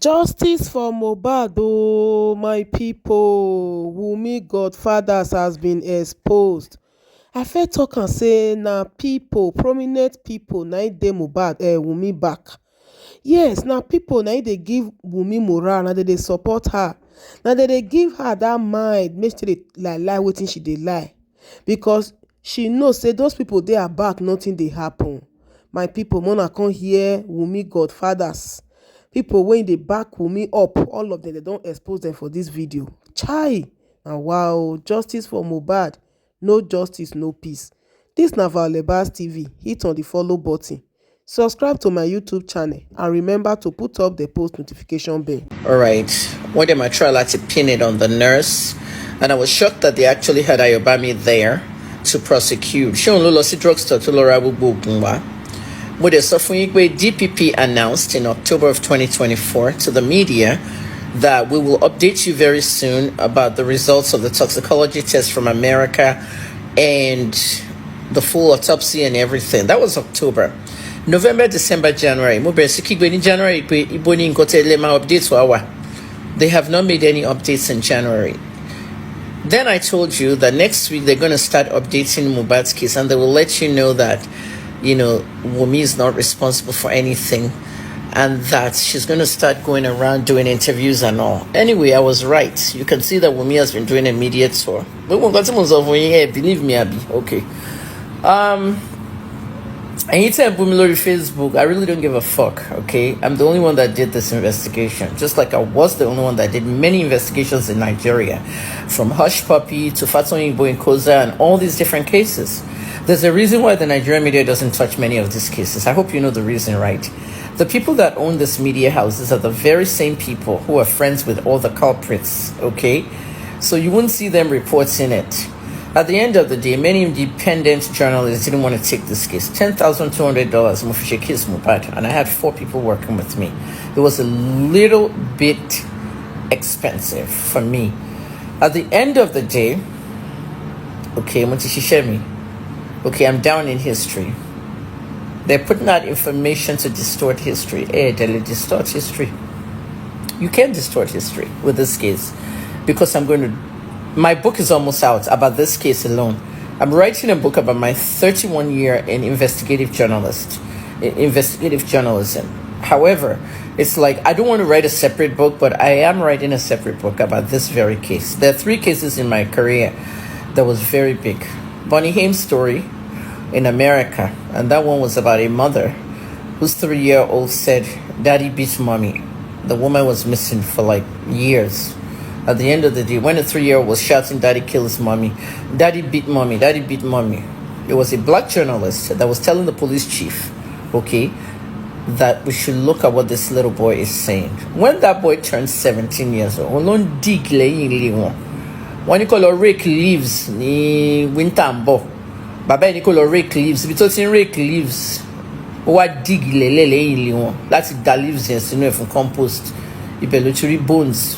Justice for Mohbad, oh my people. Wummi Godfathers has been exposed. I fit talk and say na people, prominent people na im dey Mohbad Wummi back. Yes, na people na im dey give Wummi morale, na dem dey support her. Na dem dey give her that mind make she dey lie wetin she dey lie. Because she know say those people dey her back, nothing dey happen. My people, una come hear Wummi Godfathers. People wey dey back Wummi up, all of them, they don expose them for this video. Chai! And wow, justice for Mohbad. No justice, no peace. This na VERYDARKMAN TV. Hit on the follow button. Subscribe to my YouTube channel and remember to put up the post notification bell. All right. One day I tried to pin it on the nurse, and I was shocked that they actually had Ayobami there to prosecute. She only lost the drugstore to Laura Bugunwa. With the suffering, DPP announced in October of 2024 to the media that we will update you very soon about the results of the toxicology test from America and the full autopsy and everything. That was October. November, December, January. They have not made any updates in January. Then I told you that next week they're going to start updating Mohbad's case, and they will let you know that, you know, Wummi is not responsible for anything, and that she's going to start going around doing interviews and all. Anyway, I was right. You can see that Wummi has been doing a media tour. Believe me, Abby. Okay. And you tell Bumilori Facebook, I really don't give a fuck, okay? I'm the only one that did this investigation. Just like I was the only one that did many investigations in Nigeria. From Hush Puppy to Faton Igbo in Koza and all these different cases. There's a reason why the Nigerian media doesn't touch many of these cases. I hope you know the reason, right? The people that own these media houses are the very same people who are friends with all the culprits, okay? So you wouldn't see them reporting it. At the end of the day, many independent journalists didn't want to take this case. $10,200 Mufishe case Mohbad, and I had 4 people working with me. It was a little bit expensive for me. At the end of the day, okay, I'm down in history. They're putting out information to distort history. They'll distort history. You can't distort history with this case, because my book is almost out about this case alone. I'm writing a book about my 31 year in investigative journalism. However, it's like I don't want to write a separate book, but I am writing a separate book about this very case. There are 3 cases in my career that was very big. Bonnie Haim's story in America, and that one was about a mother whose 3-year-old said, "Daddy beat mommy." The woman was missing for like years. At the end of the day, when the 3-year-old was shouting, "Daddy killed his mommy, Daddy beat mommy, Daddy beat mommy," it was a black journalist that was telling the police chief, okay, that we should look at what this little boy is saying. When that boy turned 17 years old, when you call rake leaves, ni winter bo, baba ni call rake leaves, because in rake leaves, what dig lele that's the leaves in from compost. Ibeluturi bones,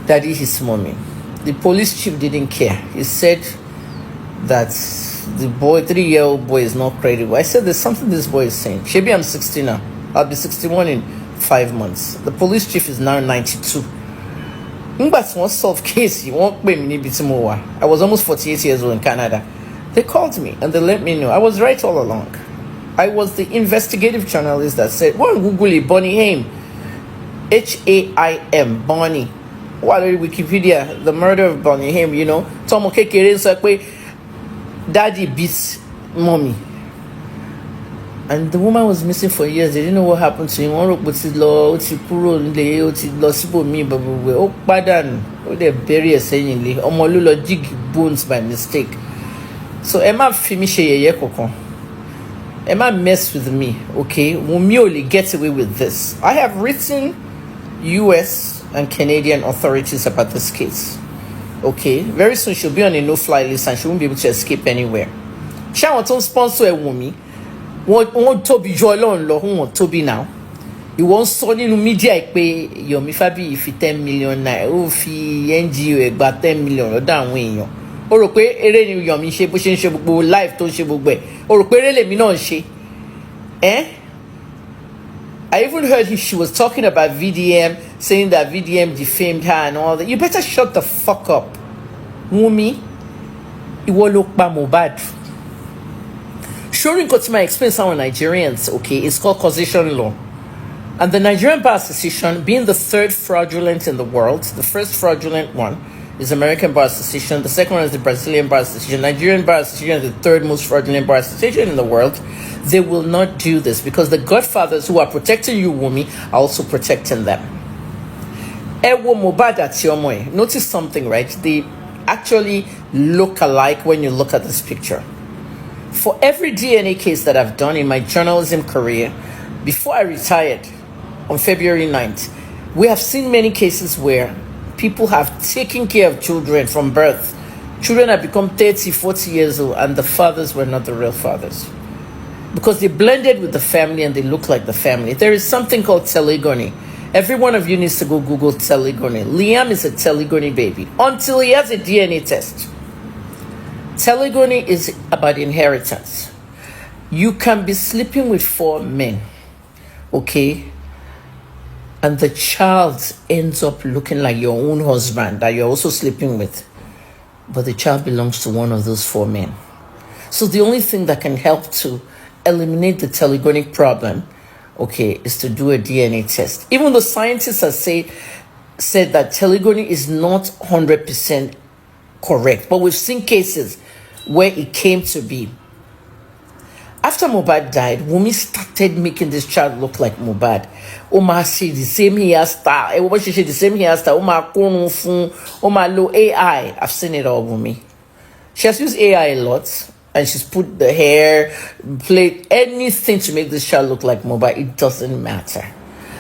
Daddy his mommy. The police chief didn't care. He said that the boy, 3-year-old boy, is not credible. I said there's something this boy is saying. Maybe I'm 60 now. I'll be 61 in 5 months. The police chief is now 92. That's one solved case. You won't pay me. I was almost 48 years old in Canada. They called me and they let me know. I was right all along. I was the investigative journalist that said, "Well, Google it, Bonnie Haim, Haim, Bonnie. What are Wikipedia? The murder of Bonnie Haim, you know? Tomo Kekere Sakwe, Daddy beats mommy." And the woman was missing for years. They didn't know what happened to him. One rope with law, me, but we oh, pardon. They bury a saying, Omolulo jig bones by mistake. So Emma finish a kokon. Emma mess with me, okay? Wummi only gets away with this. I have written US and Canadian authorities about this case, okay? Very soon she'll be on a no-fly list and she won't be able to escape anywhere. She wants to sponsor a Wummi. Won't Toby joy won't Toby now. You won't send in media pay your mifabi if 10 million naira, oh, fi NGO about 10 million or down way. O rò pé eré ni Yomi ṣe bó ṣe ń ṣe gbogbo live tó ń ṣe gbogbo ẹ̀. O rò pé eré lèmi náà ń ṣe. I even heard she was talking about VDM, saying that VDM defamed her and all that. You better shut the fuck up. Wummi, iwo lo pa Mohbad. Showing Kotima explains how Nigerians, okay, it's called causation law. And the Nigerian Bar Association, being the third fraudulent in the world, the first fraudulent one is American Bar Association, the second one is the Brazilian Bar Association, Nigerian Bar Association is the third most fraudulent bar association in the world. They will not do this because the Godfathers who are protecting you, Wummi, are also protecting them. Ewo Mohbad at Yomoy. Notice something, right? They actually look alike when you look at this picture. For every DNA case that I've done in my journalism career, before I retired on February 9th, we have seen many cases where people have taken care of children from birth. Children have become 30, 40 years old, and the fathers were not the real fathers. Because they blended with the family and they look like the family. There is something called telogony. Every one of you needs to go Google telogony. Liam is a telogony baby until he has a DNA test. Telogony is about inheritance. You can be sleeping with 4 men, okay? And the child ends up looking like your own husband that you're also sleeping with. But the child belongs to one of those 4 men. So the only thing that can help to eliminate the telogonic problem, okay, is to do a DNA test. Even though scientists have said that telogony is not 100% correct, but we've seen cases where it came to be. After Mohbad died, Wummi started making this child look like Mohbad. Oma she the same hairstyle. Everybody she the same hairstyle. Oma kunu fun. Oma low AI. I've seen it all, Wummi. She has used AI a lot, and she's put the hair, played anything to make this child look like Mohbad. It doesn't matter.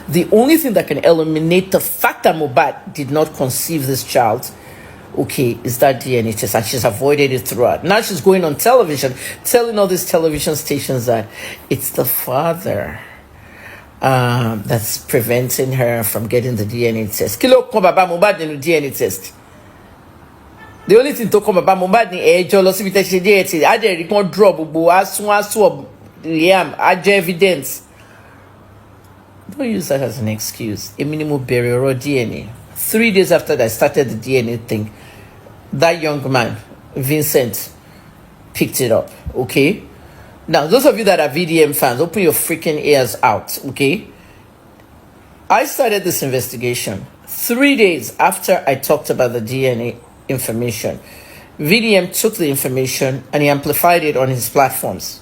The only thing that can eliminate the fact that Mohbad did not conceive this child, okay, is that DNA test, and she's avoided it throughout. Now she's going on television, telling all these television stations that it's the father that's preventing her from getting the DNA test. Kilo come about Mohbad in the DNA test. The only thing to come about Mohbad ni ejo lo sibi te se DNA test. I dey report drop gbogbo asun Liam ajo evidence. Don't use that as an excuse. A minimum burial or DNA. 3 days after I started the DNA thing, that young man, Vincent, picked it up, okay? Now, those of you that are VDM fans, open your freaking ears out, okay? I started this investigation 3 days after I talked about the DNA information. VDM took the information and he amplified it on his platforms.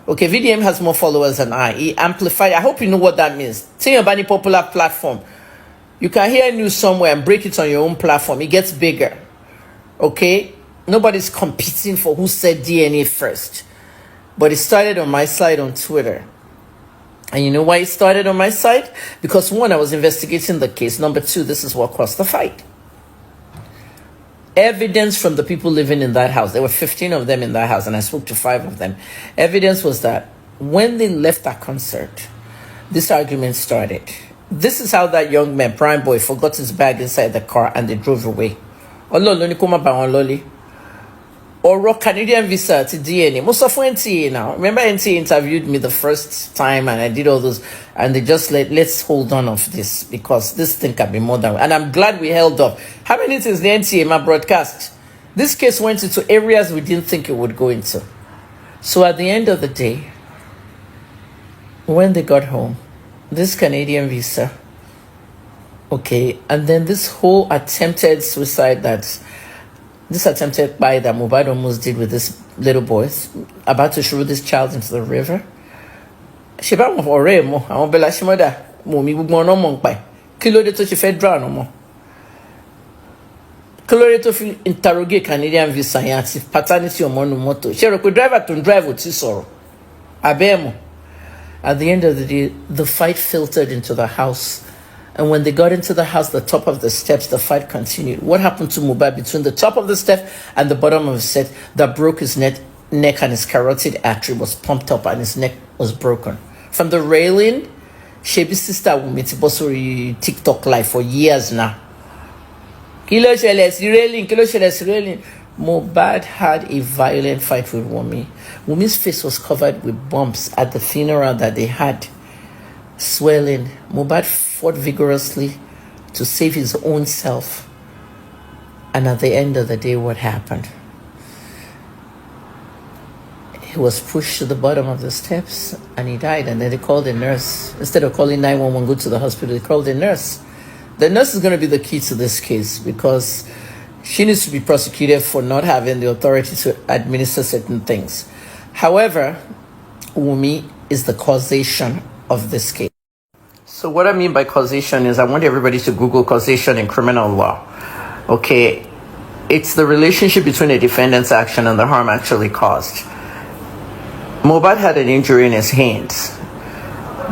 Okay, VDM has more followers than I. He amplified. I hope you know what that means. Say about any popular platform. You can hear news somewhere and break it on your own platform. It gets bigger. Okay? Nobody's competing for who said DNA first. But it started on my side on Twitter. And you know why it started on my side? Because 1, I was investigating the case. Number 2, this is what caused the fight. Evidence from the people living in that house. There were 15 of them in that house, and I spoke to 5 of them. Evidence was that when they left that concert, this argument started. This is how that young man, Prime Boy, forgot his bag inside the car and they drove away. Or Canadian visa to DNA. Most of NTA now. Remember NTA interviewed me the first time and I did all those, and they just let's hold on of this because this thing can be more than. And I'm glad we held up. How many things the NTA my broadcast? This case went into areas we didn't think it would go into. So at the end of the day, when they got home, this Canadian visa, okay, and then this whole attempted suicide this attempted by that Mohbad almost did with this little boy, about to throw this child into the river. She bá wọn ọ̀rẹ́ mo, àwọn bella shimoda, mo mi gbogbo ọ̀nà mo npa. Kí ló dé tó ṣe fẹ́ drown ọmọ? Kí ló dé tó fi interrogate Canadian visa yẹn àti paternity ọmọ nu mọ́tò. Ṣé rò pé driver tó ń drive ò tí sọ̀rọ̀? Abẹ́ mo. At the end of the day, the fight filtered into the house. And when they got into the house, the top of the steps, the fight continued. What happened to Mohbad between the top of the step and the bottom of the step that broke his neck and his carotid artery was pumped up and his neck was broken? From the railing, Shebi's sister Wummi ti bọ́ sórí TikTok live for years now. Kí ló ṣẹlẹ̀ sí railing? Kí ló ṣẹlẹ̀ sí railing? Mohbad had a violent fight with Wummi. Wummi's face was covered with bumps at the funeral that they had. swelling. Mohbad fought vigorously to save his own self. And at the end of the day, what happened? He was pushed to the bottom of the steps and he died. And then they called a nurse. Instead of calling 911, go to the hospital, they called a nurse. The nurse is going to be the key to this case because she needs to be prosecuted for not having the authority to administer certain things. However, Wummi is the causation of this case. So what I mean by causation is I want everybody to Google causation in criminal law. Okay, it's the relationship between a defendant's action and the harm actually caused. Mohbad had an injury in his hands.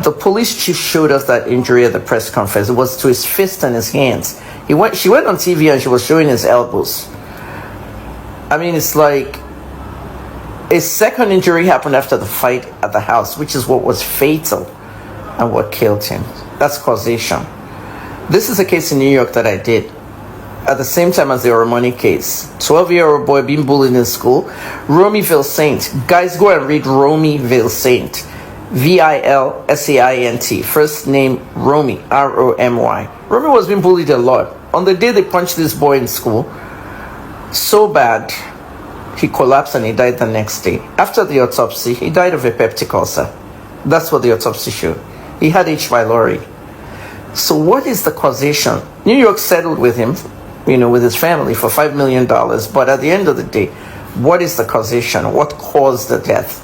The police chief showed us that injury at the press conference. It was to his fist and his hands. She went on TV and she was showing his elbows. I mean, it's like a second injury happened after the fight at the house, which is what was fatal and what killed him. That's causation. This is a case in New York that I did at the same time as the Oromoni case. 12-year-old boy being bullied in school. Romiville Saint. Guys, go and read Romiville Saint. Vilsaint. First name Romy. Romy. Romy was being bullied a lot. On the day they punched this boy in school, so bad, he collapsed and he died the next day. After the autopsy, he died of a peptic ulcer. That's what the autopsy showed. He had H. pylori. So what is the causation? New York settled with him, with his family for $5 million. But at the end of the day, what is the causation? What caused the death?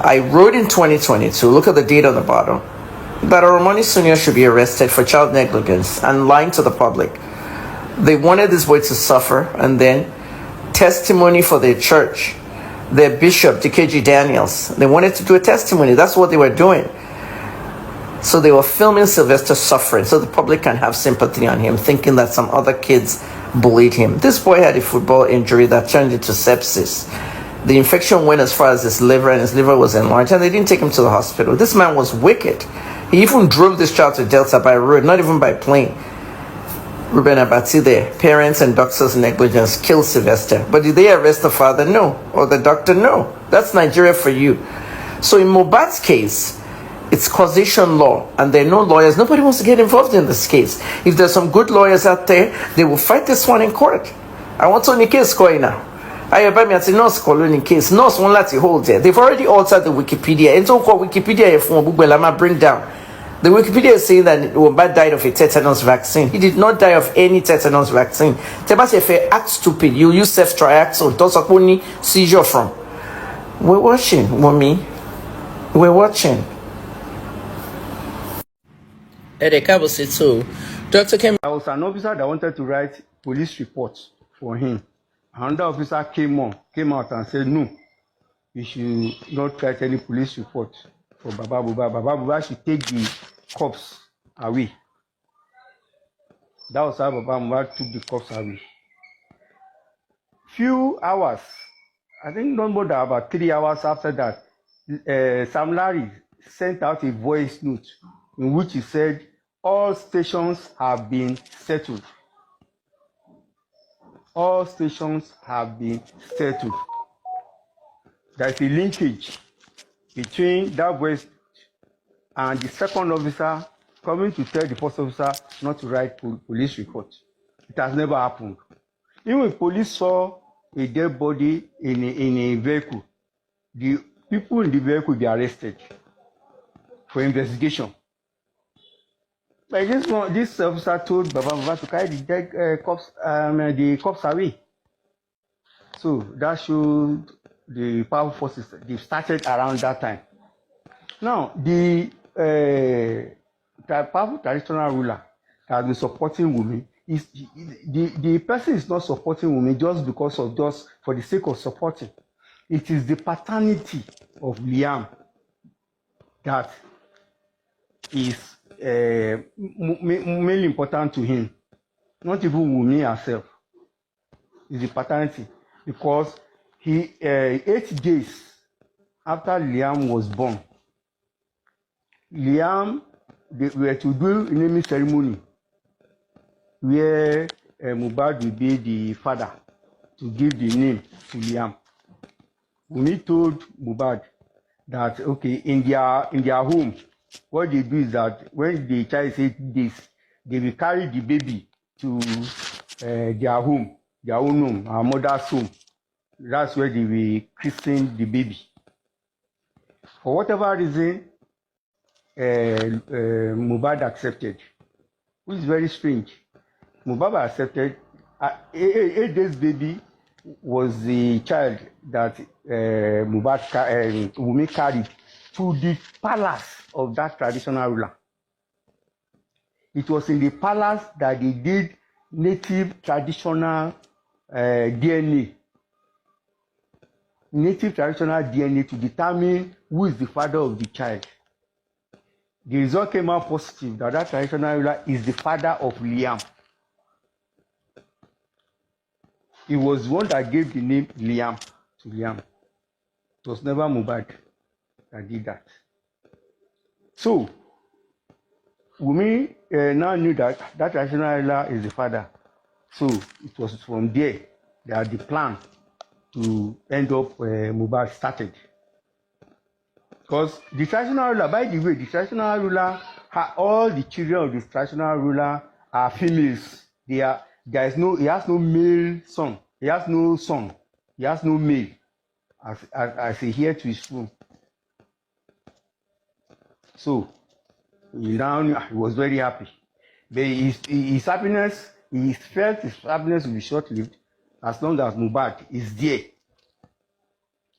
I wrote in 2022, look at the date on the bottom, that Oromoni Sr. should be arrested for child negligence and lying to the public. They wanted this boy to suffer, and then testimony for their church, their bishop, DKG Daniels. They wanted to do a testimony. That's what they were doing. So they were filming Sylvester suffering so the public can have sympathy on him, thinking that some other kids bullied him. This boy had a football injury that turned into sepsis. The infection went as far as his liver, and his liver was enlarged, and they didn't take him to the hospital. This man was wicked. He even drove this child to Delta by road, not even by plane. Ruben Abati there, parents and doctors' negligence killed Sylvester. But did they arrest the father? No. Or the doctor? No. That's Nigeria for you. So in Mohbad's case, it's causation law, and there are no lawyers. Nobody wants to get involved in this case. If there's some good lawyers out there, they will fight this one in court. I want to case going now. I have a nurse calling case. Nurse won't let you hold there. They've already altered the Wikipedia. It's all called Wikipedia. If I'm bring down. The Wikipedia is saying that Mohbad died of a tetanus vaccine. He did not die of any tetanus vaccine. Tebase act stupid. You use self-triaxone. That's only seizure from. We're watching, Wummi. We're watching. Dr. Kim. I was an officer that wanted to write police reports for him. Another officer came out and said, no, you should not write any police report for Baba Buba. Baba Buba should take the cops away. That was how Baba Buba took the cops away. Few hours, I think not more than about 3 hours after that, Sam Larry sent out a voice note in which he said, all stations have been settled. All stations have been settled. There's a linkage between that voice and the second officer coming to tell the first officer not to write police report. It has never happened. Even if police saw a dead body in a vehicle, the people in the vehicle will be arrested for investigation. But this officer told Baba to carry the dead cops away. So that showed the powerful forces. They started around that time. Now, the powerful traditional ruler that has been supporting Wummi, the person is not supporting Wummi just for the sake of supporting. It is the paternity of Liam that is mainly important to him, not even Wummi herself. It's the paternity, because 8 days after Liam was born, they were to do a naming ceremony where Mohbad will be the father to give the name to Liam. Wummi told Mohbad that okay, in their home what they do is that when the child is 8 days, they will carry the baby to their home, their own home, our mother's home. That's where they will christen the baby. For whatever reason, Mohbad accepted, which is very strange. Mohbad accepted. 8 days baby was the child that Wummi carried to the palace of that traditional ruler. It was in the palace that they did native traditional DNA to determine who is the father of the child. The result came out positive that that traditional ruler is the father of Liam. He was the one that gave the name Liam to Liam. It was never Mohbad that did that. So, Wummi now knew that that traditional ruler is the father. So, it was from there that the plan to end up Mohbad started. Because the traditional ruler, by the way, the traditional ruler, all the children of the traditional ruler are females. He has no male son. He has no son. He has no male as he heir to his throne. So he was very happy. But his happiness, he felt his happiness will be short-lived as long as Mohbad is there.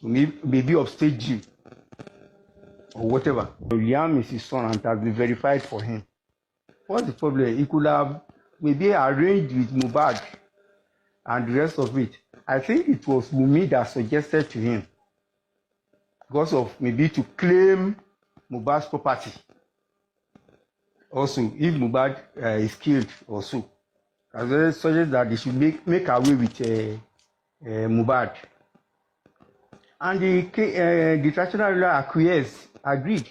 Maybe upstage him or whatever. Liam is his son and it has been verified for him. What's the problem? He could have maybe arranged with Mohbad and the rest of it. I think it was Wummi that suggested to him because of maybe to claim Mohbad's property. Also, if Mohbad is killed also, as well suggests that they should make away with Mohbad. And the traditional ruler acquiesced, agreed.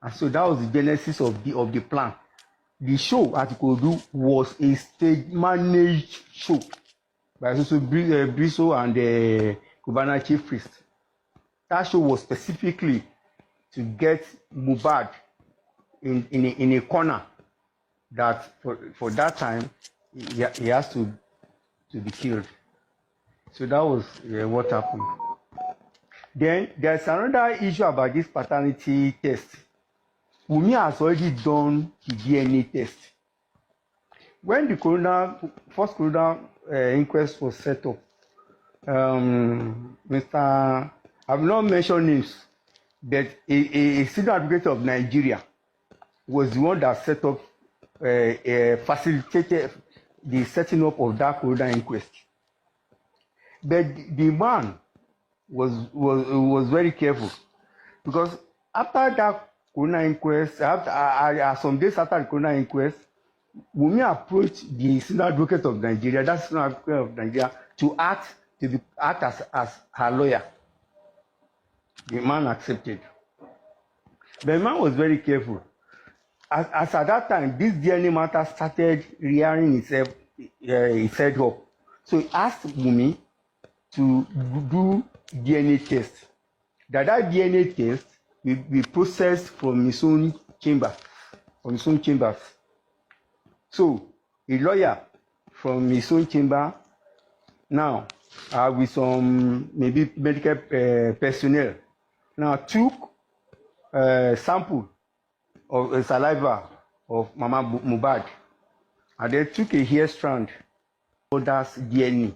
And so that was the genesis of the plan. The show at Ikodu was a stage-managed show by Briso and the Cubana chief priest. That show was specifically to get Mohbad in a corner that for that time he has to be killed. So that was what happened. Then there's another issue about this paternity test. Wummi has already done the DNA test. When the first coroner inquest was set up, Mr. I will not mention names, but a senior advocate of Nigeria was the one that set up, facilitated the setting up of that coroner inquest. But the man was very careful, because after that coroner inquest, some days after the coroner inquest, Wummi approached the senior advocate of Nigeria, that senior advocate of Nigeria, to act as her lawyer. The man accepted. The man was very careful. As at that time, this DNA matter started rearing itself up. So he asked Wummi to do DNA test. That DNA test will be processed from his own chambers. So a lawyer from his own chamber, now with some maybe medical personnel, now took sample of saliva of Mama Mohbad, and they took a hair strand, others DNA.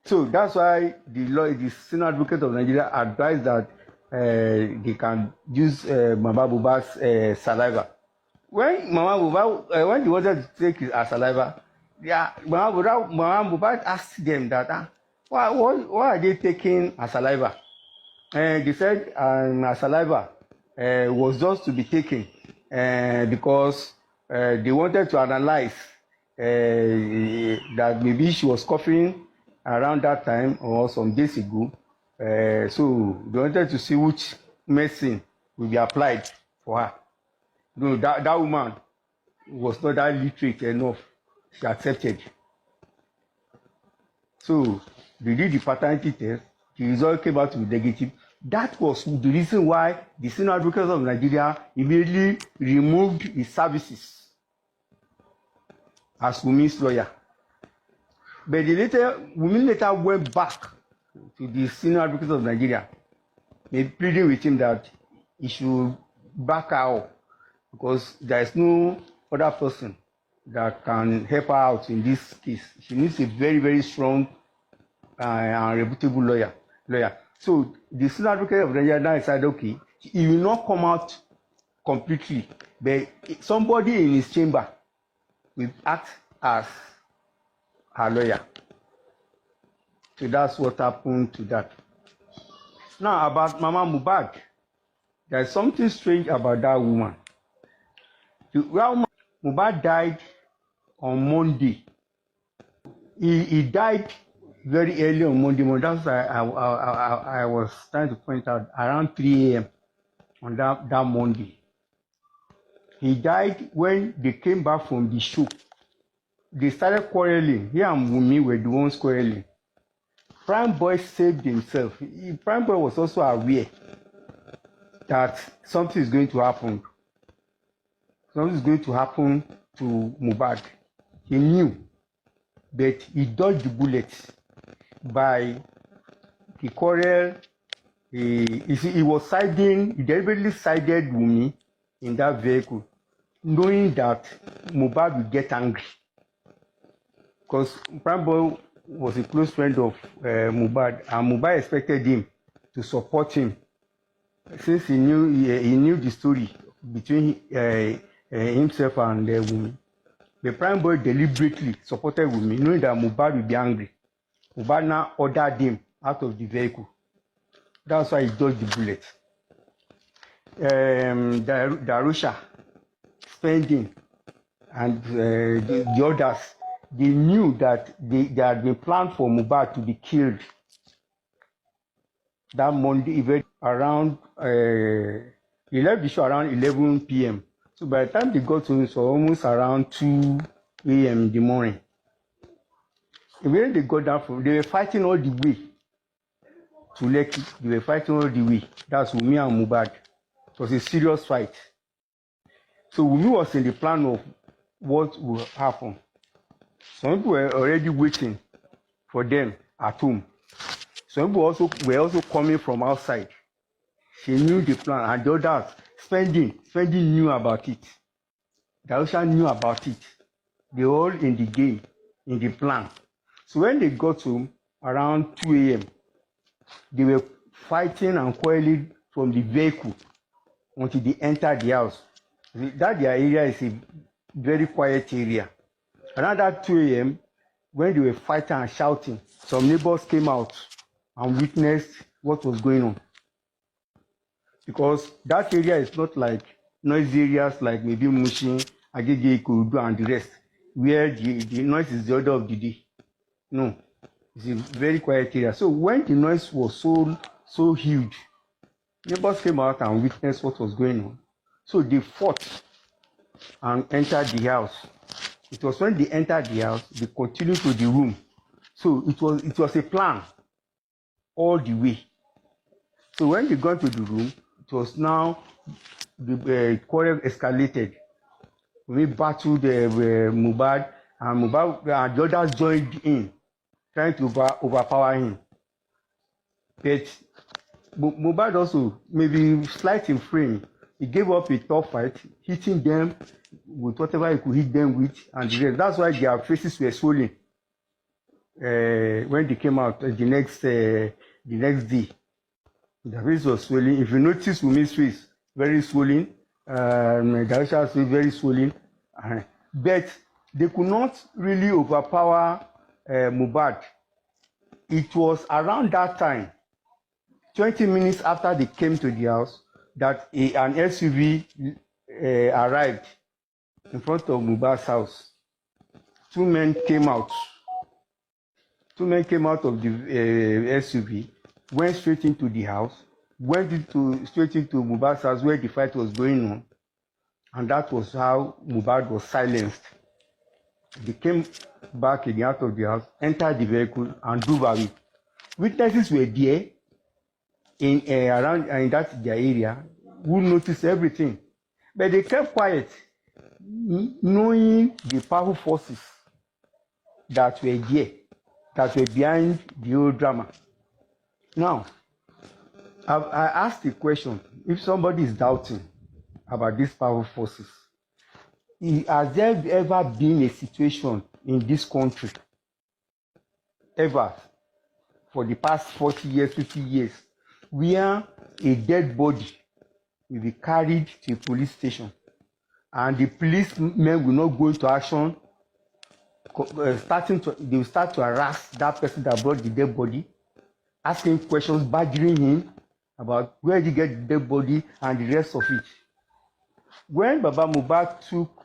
So that's why the senior advocate of Nigeria advised that they can use Mama Mohbad's saliva. When Mama Mohbad, when they wanted to take his saliva, Mama Mohbad asked them that, why are they taking a saliva? They said a saliva was just to be taken because they wanted to analyze that maybe she was coughing around that time or some days ago. So they wanted to see which medicine will be applied for her. No, that woman was not that literate enough. She accepted. So they did the paternity test. The result came out to be negative. That was the reason why the Senior Advocate of Nigeria immediately removed his services as Wummi's lawyer. But Wummi later went back to the Senior Advocate of Nigeria, pleading with him that he should back her up because there is no other person that can help her out in this case. She needs a very, very strong and reputable lawyer. So the Senior Advocate of Nigeria now decided, okay, he will not come out completely, but somebody in his chamber will act as her lawyer. So that's what happened to that. Now about Mama Mohbad, there's something strange about that woman. Well, Mohbad died on Monday. He died very early on Monday morning. That's why I was trying to point out around 3 a.m. on that Monday. He died when they came back from the show. They started quarreling. He and Wummi were the ones quarreling. Prime Boy saved himself. Prime Boy was also aware that something is going to happen. Something is going to happen to Mohbad. He knew, but he dodged the bullets by the quarrel. He was siding, he deliberately sided Wummi in that vehicle, knowing that Mohbad would get angry. Because Prime Boy was a close friend of Mohbad, and Mohbad expected him to support him since he knew the story between himself and Wummi. The Prime Boy deliberately supported Wummi, knowing that Mohbad would be angry. Mohbad now ordered him out of the vehicle. That's why he dodged the bullet. Darusha, Spending, and the others, they knew that they had been planned for Mohbad to be killed that Monday event around, he left the show around 11 p.m. So by the time they got to it, it was almost around 2 a.m. in the morning. When they got down from, they were fighting all the way to Lekki. They were fighting all the way. That's Wummi and Mohbad. It was a serious fight. So Wummi was in the plan of what will happen. Some people were already waiting for them at home. Some people were also coming from outside. She knew the plan, and the others, Spending knew about it. Darusha knew about it. They were all in the game, in the plan. So when they got home around 2 a.m., they were fighting and quarreling from the vehicle until they entered the house. That their area is a very quiet area. Around that 2 a.m., when they were fighting and shouting, some neighbors came out and witnessed what was going on. Because that area is not like noisy areas like maybe Mushin, Agege, Ikurudu, and the rest, where the noise is the order of the day. No, it's a very quiet area. So when the noise was so huge, neighbors came out and witnessed what was going on. So they fought and entered the house. It was when they entered the house, they continued to the room. So it was a plan all the way. So when they got to the room, it was now the quarrel escalated. We battled Mohbad, and Mohbad and the others joined in, trying to overpower him. But Mohbad also, maybe slight in frame, he gave up a tough fight, hitting them with whatever he could hit them with, and the rest. That's why their faces were swollen when they came out the next day. The face was swollen. If you notice Wummi's face, very swollen. Darusha's face, very swollen. But they could not really overpower Mohbad. It was around that time, 20 minutes after they came to the house, that an SUV arrived in front of Mohbad's house. Two men came out of the SUV, went straight into the house, straight into Mohbad's house where the fight was going on, and that was how Mohbad was silenced. They came back in the out of the house, entered the vehicle, and drove away. Witnesses were there. in around in that their area who noticed everything, but they kept quiet, knowing the powerful forces that were there, that were behind the whole drama. Now, I asked the question: if somebody is doubting about these powerful forces, has there ever been a situation in this country, ever, for the past 40 years, 50 years, where a dead body will be carried to a police station and the policemen will not go into action, they will start to harass that person that brought the dead body, asking questions, badgering him about where did he get the dead body and the rest of it. When Baba Mohbad took